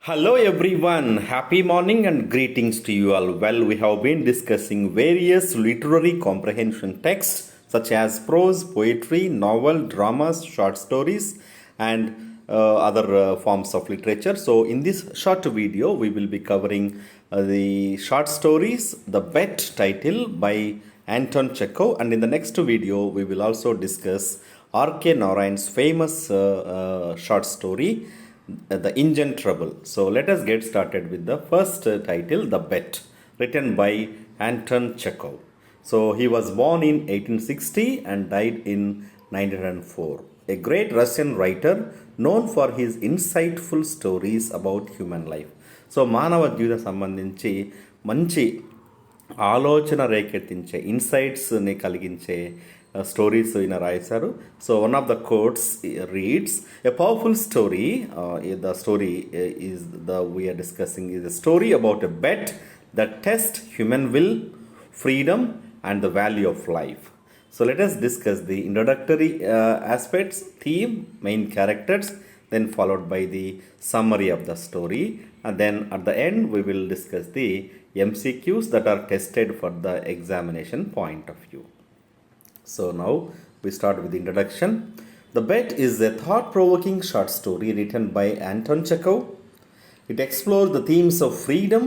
Hello everyone, happy morning and greetings to you all. Well, we have been discussing various literary comprehension texts such as prose, poetry, novel, dramas, short stories, and other forms of literature. So, in this short video, we will be covering the short stories, The Bet title by Anton Chekov, and in the next video, we will also discuss R.K. Narayan's famous short story the engine trouble. So let us get started with the first title, The Bet, written by Anton Chekov. So he was born in 1860 and died in 1904. A great Russian writer known for his insightful stories about human life. So మానవ జీవితం సంబంధించి మంచి ఆలోచన రేకెత్తించే ఇన్సైట్స్ని కలిగించే stories ఈయన రాశారు. So one of the quotes reads a powerful story. The story is we are discussing is a story about a bet that test human will, freedom and the value of life. So let us discuss the introductory aspects, theme, main characters, then followed by the summary of the story, and then at the end we will discuss the MCQs that are tested for the examination point of view. So now we start with the introduction. The Bet is a thought-provoking short story written by Anton Chekov. It explores the themes of freedom,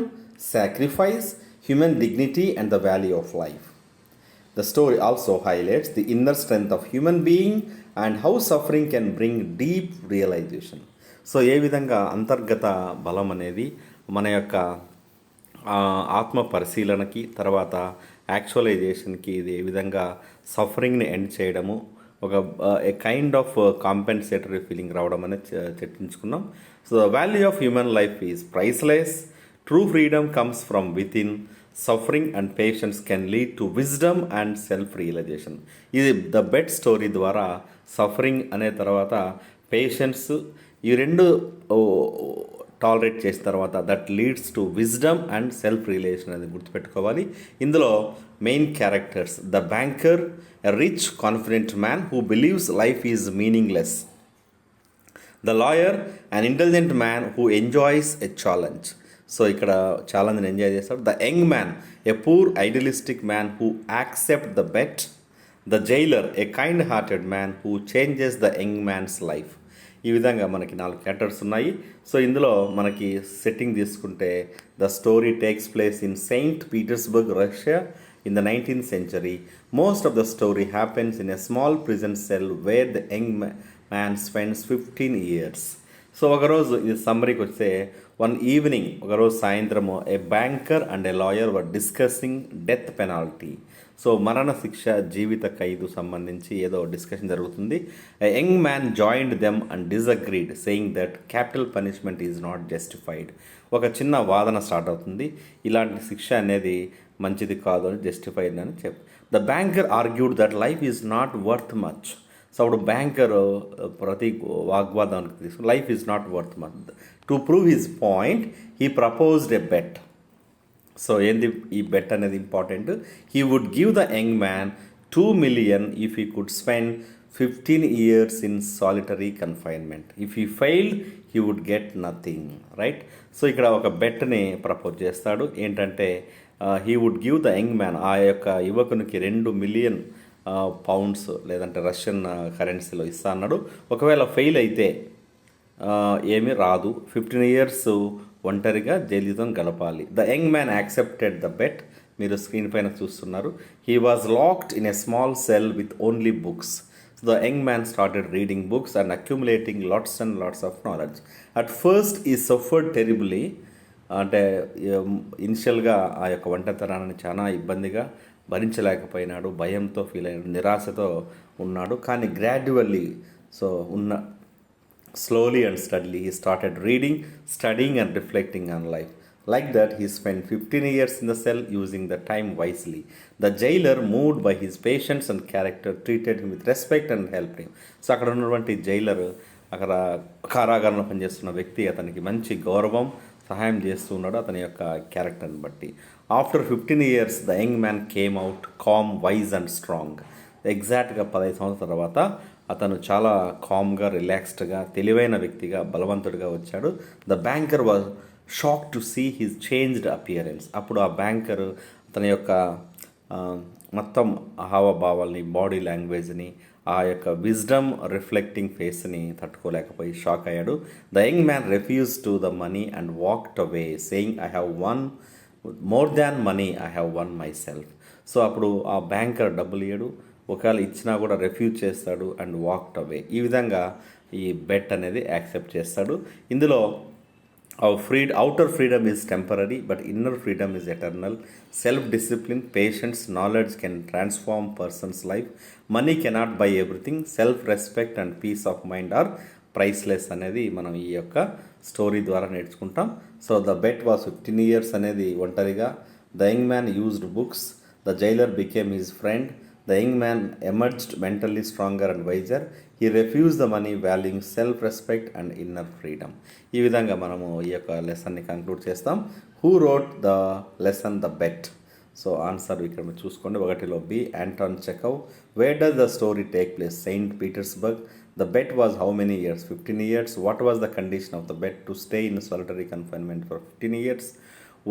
sacrifice, human dignity, and the value of life. The story also highlights the inner strength of human being and how suffering can bring deep realization. So ఏ విధంగా అంతర్గత బలం అనేది మన యొక్క ఆత్మ పరిశీలనకి తర్వాత యాక్చువలైజేషన్కి ఇది ఏ విధంగా సఫరింగ్ని ఎండ్ చేయడము ఒక a kind of compensatory feeling రావడం అనేది చర్చించుకున్నాం. So the value of human life is priceless. True freedom comes from within. Suffering and patience can lead to wisdom and self realization. ఇది ద బెట్ స్టోరీ ద్వారా suffering అనే తర్వాత patience ఈ రెండు tolerate చేసిన తర్వాత that leads to wisdom and self realization అనేది గుర్తుపెట్టుకోవాలి. ఇందులో main characters the banker, a rich confident man who believes life is meaningless. The lawyer, an intelligent man who enjoys a challenge. So ఇక్కడ ఛాలెంజ్ని enjoy చేస్తాడు. The young man, a poor idealistic man who accept the bet. The jailer, a kind hearted man who changes the young man's life. ఈ విధంగా మనకి 4 characters ఉన్నాయి. So ఇందులో మనకి setting తీసుకుంటే the story takes place in Saint Petersburg, Russia in the 19th century. Most of the story happens in a small prison cell where the young man spends 15 years. So ఒకరోజు ఇది సమ్మరీకి వస్తే one evening, ఒకరోజు సాయంత్రము a banker and a lawyer were discussing death penalty. So మరణ శిక్ష, జీవిత ఖైదు సంబంధించి ఏదో డిస్కషన్ జరుగుతుంది. A young man joined them and disagreed saying that capital punishment is not justified. ఒక చిన్న వాదన స్టార్ట్ అవుతుంది, ఇలాంటి శిక్ష అనేది మంచిది కాదు అని, జస్టిఫైడ్ అని చెప్పి. The banker argued that life is not worth much. So అప్పుడు బ్యాంకర్ ప్రతి వాగ్వాదానికి తీసుకుని life is not worth much. To prove his point he proposed a bet. So ఏంది ఈ బెట్ అనేది important. He would give the young man 2 million if he could spend 15 years in solitary confinement. If he failed he would get nothing, right. So ఇక్కడ ఒక బెట్ని propose చేస్తాడు. ఏంటంటే he would give the young man, ఆ యొక్క యువకునికి 2 million pounds లేదంటే Russian కరెన్సీలో ఇస్తా అన్నాడు. ఒకవేళ ఫెయిల్ అయితే ఏమీ రాదు, 15 years ఒంటరిగా జైలు జీవితం గడపాలి. The young man accepted the bet. మీరు స్క్రీన్ పైన చూస్తున్నారు. He was locked in a small cell with only books. The young man started reading books and accumulating lots and lots of knowledge. At first he suffered terribly. అంటే ఇనిషియల్గా ఆ యొక్క ఒంటరితనాన్ని చాలా ఇబ్బందిగా భరించలేకపోయినాడు, భయంతో ఫీల్ అయినాడు, నిరాశతో ఉన్నాడు. కానీ gradually slowly and steadily he started reading, studying and reflecting on life. Like that he spent 15 years in the cell, using the time wisely. The jailer, moved by his patience and character, treated him with respect and helped him. So అక్కడ ఉన్నటువంటి Jailer, అక్కడ కారాగారంలో పనిచేస్తున్న వ్యక్తి అతనికి మంచి గౌరవం, సహాయం చేస్తూ ఉన్నాడు అతని యొక్క క్యారెక్టర్ని బట్టి. After 15 years the young man came out calm, wise and strong. ఎగ్జాక్ట్గా 15 సంవత్సరాల తర్వాత అతను చాలా కామ్గా, రిలాక్స్డ్గా, తెలివైన వ్యక్తిగా, బలవంతుడిగా వచ్చాడు. The banker was shock to see his changed appearance. అప్పుడు ఆ బ్యాంకర్ అతని యొక్క ఆ, మొత్తం హావభావాల్ని, బాడీ లాంగ్వేజ్ని, ఆ యొక్క విజ్డమ్ రిఫ్లెక్టింగ్ ఫేస్ని తట్టుకోలేకపోయి షాక్ అయ్యాడు. The young man refuse to the money and walked away saying I have won more than money, I have won myself. So అప్పుడు ఆ బ్యాంకర్ డబ్బులు ఇయ్యడు, ఒకవేళ ఇచ్చినా కూడా రిఫ్యూజ్ చేస్తాడు అండ్ వాక్డ్ అవే. ఈ విధంగా ఈ బెట్ అనేది యాక్సెప్ట్ చేస్తాడు. ఇందులో outer freedom is temporary, but inner freedom is eternal. Self-discipline, patience, knowledge can transform person's life. Money cannot buy everything. Self-respect and peace of mind are priceless అనేది మనం ఈ యొక్క స్టోరీ ద్వారా నేర్చుకుంటాం. So the bet was 15 years అనేది ఒంటరిగా. The young man used books. The jailer became his friend. The young man emerged mentally stronger and wiser. He refuse the money valuing self respect and inner freedom. ఈ విధంగా మనము ఈ యొక్క లెసన్ని conclude చేస్తాం. Who wrote the lesson the bet? So answer ఇక్కడ చూసుకోండి. 1 by Anton చెకవ్. Where does the story take place? Saint Petersburg. The bet was how many years? 15 years. What was the condition of the bet? To stay in solitary confinement for 15 years.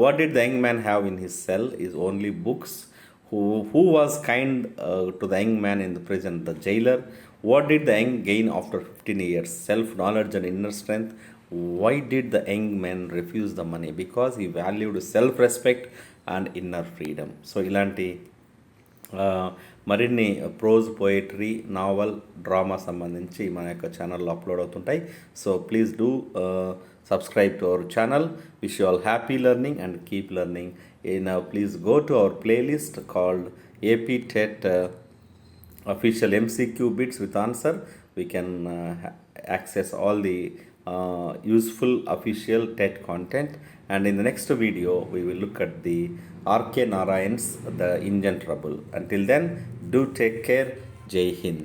What did the young man have in his cell? Is only books. Who was kind to the young man in the prison? The jailer. What did the young gain after 15 years? Self-knowledge and inner strength. Why did the young man refuse the money? Because he valued self-respect and inner freedom. So ఇలాంటి మరిన్ని prose, poetry, naval, drama సంబంధించి మన యొక్క ఛానల్లో upload అవుతుంటాయి. So please do subscribe to our channel. Wish you all happy learning and keep learning. Please go to our playlist called AP TET official MCQ bits with answer. We can access all the useful official TET content, and in the next video we will look at the RK Narayan's The Indian Trouble. Until then, do take care. Jai Hind.